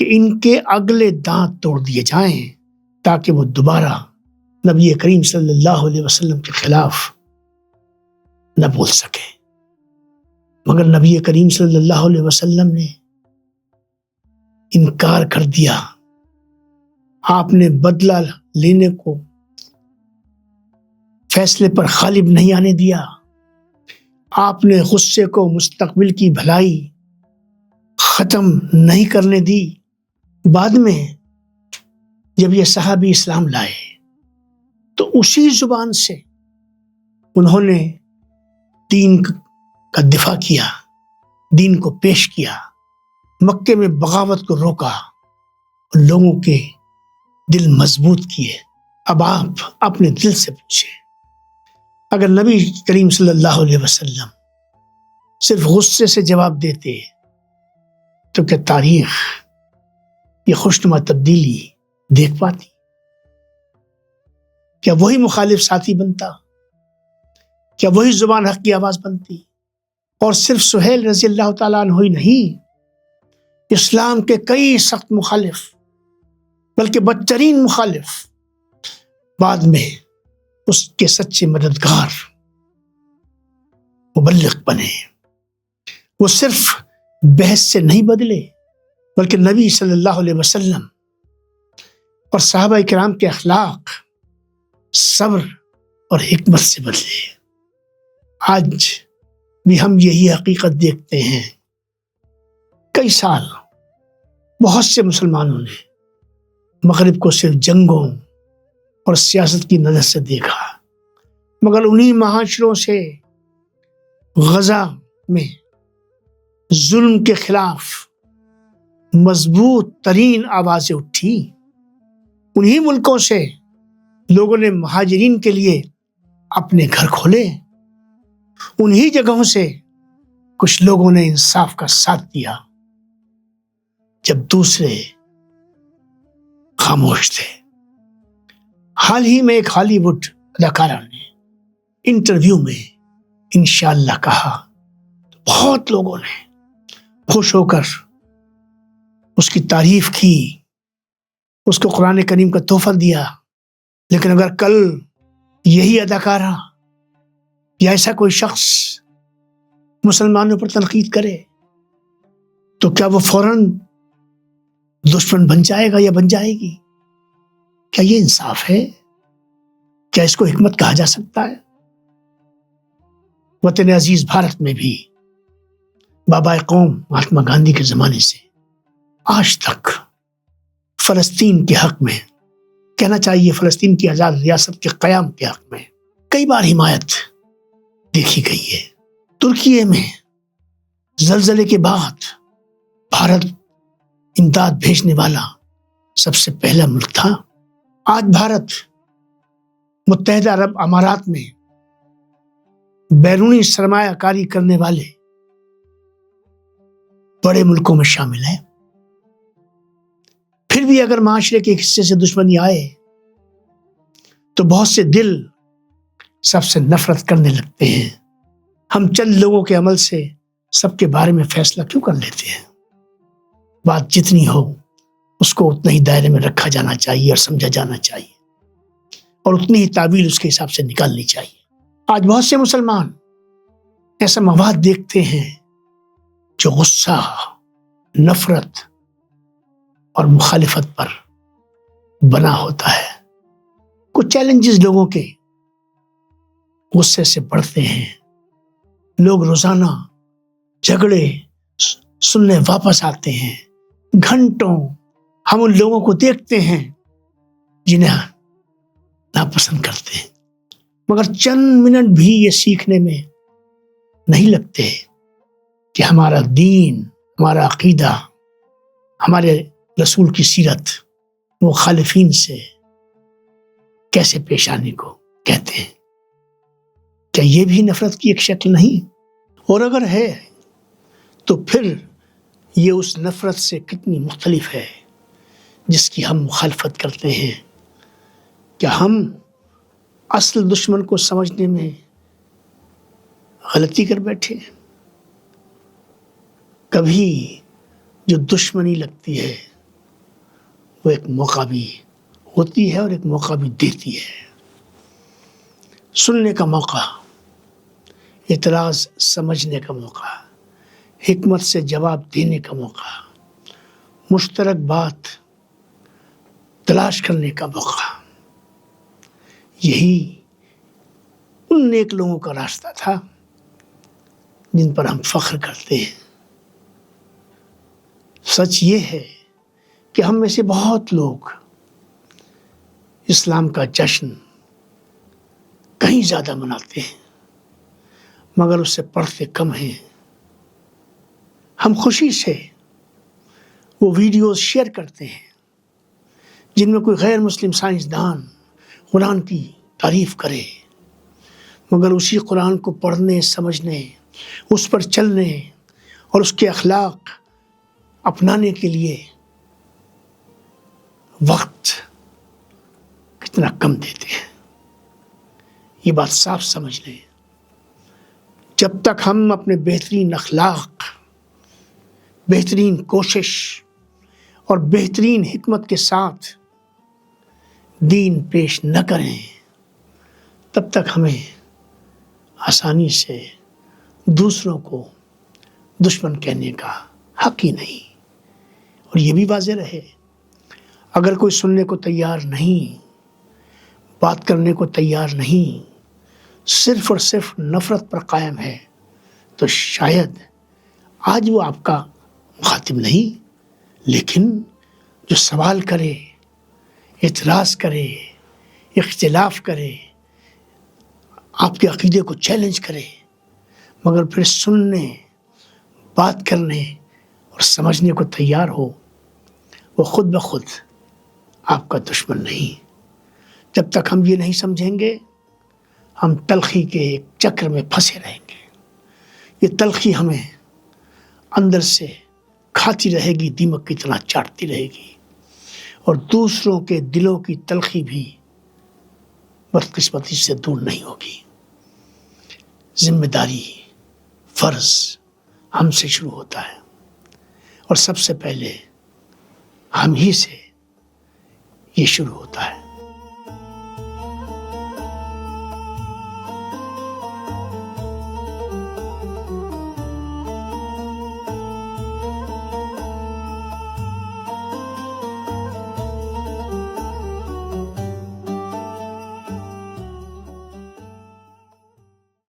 کہ ان کے اگلے دانت توڑ دیے جائیں تاکہ وہ دوبارہ نبی کریم صلی اللہ علیہ وسلم کے خلاف نہ بول سکے. مگر نبی کریم صلی اللہ علیہ وسلم نے انکار کر دیا. آپ نے بدلہ لینے کو فیصلے پر غالب نہیں آنے دیا. آپ نے غصے کو مستقبل کی بھلائی ختم نہیں کرنے دی. بعد میں جب یہ صحابی اسلام لائے تو اسی زبان سے انہوں نے دین کا دفاع کیا، دین کو پیش کیا، مکے میں بغاوت کو روکا، لوگوں کے دل مضبوط کیے. اب آپ اپنے دل سے پوچھیں، اگر نبی کریم صلی اللہ علیہ وسلم صرف غصے سے جواب دیتے تو کیا تاریخ یہ خوشنما تبدیلی دیکھ پاتی؟ کیا وہی مخالف ساتھی بنتا؟ کیا وہی زبان حق کی آواز بنتی؟ اور صرف سہیل رضی اللہ تعالیٰ عنہ ہی نہیں، اسلام کے کئی سخت مخالف بلکہ بدترین مخالف بعد میں اس کے سچے مددگار مبلغ بنے. وہ صرف بحث سے نہیں بدلے بلکہ نبی صلی اللہ علیہ وسلم اور صحابہ کرام کے اخلاق، صبر اور حکمت سے بدلے. آج بھی ہم یہی حقیقت دیکھتے ہیں. کئی سال بہت سے مسلمانوں نے مغرب کو صرف جنگوں اور سیاست کی نظر سے دیکھا، مگر انہی معاشروں سے غزہ میں ظلم کے خلاف مضبوط ترین آوازیں اٹھی. انہی ملکوں سے لوگوں نے مہاجرین کے لیے اپنے گھر کھولے. انہی جگہوں سے کچھ لوگوں نے انصاف کا ساتھ دیا جب دوسرے خاموش تھے. حال ہی میں ایک ہالی ووڈ اداکارہ نے انٹرویو میں انشاءاللہ کہا تو بہت لوگوں نے خوش ہو کر اس کی تعریف کی، اس کو قرآن کریم کا تحفہ دیا. لیکن اگر کل یہی اداکارہ یا ایسا کوئی شخص مسلمانوں پر تنقید کرے تو کیا وہ فوراً دشمن بن جائے گا یا بن جائے گی؟ کیا یہ انصاف ہے؟ کیا اس کو حکمت کہا جا سکتا ہے؟ وطن عزیز بھارت میں بھی بابا قوم مہاتما گاندھی کے زمانے سے آج تک فلسطین کے حق میں، کہنا چاہیے فلسطین کی آزاد ریاست کے قیام کے حق میں کئی بار حمایت دیکھی گئی ہے. ترکی میں زلزلے کے بعد بھارت امداد بھیجنے والا سب سے پہلا ملک تھا. آج بھارت متحدہ عرب امارات میں بیرونی سرمایہ کاری کرنے والے بڑے ملکوں میں شامل ہے. پھر بھی اگر معاشرے کے حصے سے دشمنی آئے تو بہت سے دل سب سے نفرت کرنے لگتے ہیں. ہم چند لوگوں کے عمل سے سب کے بارے میں فیصلہ کیوں کر لیتے ہیں؟ بات جتنی ہو اس کو اتنا ہی دائرے میں رکھا جانا چاہیے اور سمجھا جانا چاہیے اور اتنی ہی تعبیر اس کے حساب سے نکالنی چاہیے. آج بہت سے مسلمان ایسا مواد دیکھتے ہیں جو غصہ، نفرت اور مخالفت پر بنا ہوتا ہے. کچھ چیلنجز لوگوں کے غصے سے بڑھتے ہیں. لوگ روزانہ جھگڑے سننے واپس آتے ہیں. گھنٹوں ہم ان لوگوں کو دیکھتے ہیں جنہیں ناپسند کرتے ہیں، مگر چند منٹ بھی یہ سیکھنے میں نہیں لگتے کہ ہمارا دین، ہمارا عقیدہ، ہمارے رسول کی سیرت مخالفین سے کیسے پیش آنے کو کہتے ہیں. کیا یہ بھی نفرت کی ایک شکل نہیں؟ اور اگر ہے تو پھر یہ اس نفرت سے کتنی مختلف ہے جس کی ہم مخالفت کرتے ہیں. کیا ہم اصل دشمن کو سمجھنے میں غلطی کر بیٹھے؟ کبھی جو دشمنی لگتی ہے وہ ایک موقع بھی ہوتی ہے اور ایک موقع بھی دیتی ہے. سننے کا موقع، اعتراض سمجھنے کا موقع، حکمت سے جواب دینے کا موقع، مشترک بات تلاش کرنے کا موقع. یہی ان نیک لوگوں کا راستہ تھا جن پر ہم فخر کرتے ہیں. سچ یہ ہے کہ ہم میں سے بہت لوگ اسلام کا جشن کہیں زیادہ مناتے ہیں مگر اس سے پڑھتے کم ہیں. ہم خوشی سے وہ ویڈیوز شیئر کرتے ہیں جن میں کوئی غیر مسلم سائنسدان قرآن کی تعریف کرے، مگر اسی قرآن کو پڑھنے، سمجھنے، اس پر چلنے اور اس کے اخلاق اپنانے کے لیے وقت کتنا کم دیتے ہیں. یہ بات صاف سمجھ لیں. جب تک ہم اپنے بہترین اخلاق، بہترین کوشش اور بہترین حکمت کے ساتھ دین پیش نہ کریں، تب تک ہمیں آسانی سے دوسروں کو دشمن کہنے کا حق ہی نہیں. اور یہ بھی واضح رہے، اگر کوئی سننے کو تیار نہیں، بات کرنے کو تیار نہیں، صرف اور صرف نفرت پر قائم ہے، تو شاید آج وہ آپ کا مخاطب نہیں، لیکن جو سوال کرے، اعتراض کرے، اختلاف کرے، آپ کے عقیدے کو چیلنج کرے، مگر پھر سننے، بات کرنے اور سمجھنے کو تیار ہو، وہ خود بخود آپ کا دشمن نہیں. جب تک ہم یہ نہیں سمجھیں گے، ہم تلخی کے ایک چکر میں پھنسے رہیں گے. یہ تلخی ہمیں اندر سے کھاتی رہے گی، دیمک کی طرح چاٹتی رہے گی، اور دوسروں کے دلوں کی تلخی بھی بدقسمتی سے دور نہیں ہوگی. ذمہ داری، فرض ہم سے شروع ہوتا ہے، اور سب سے پہلے ہم ہی سے یہ شروع ہوتا ہے.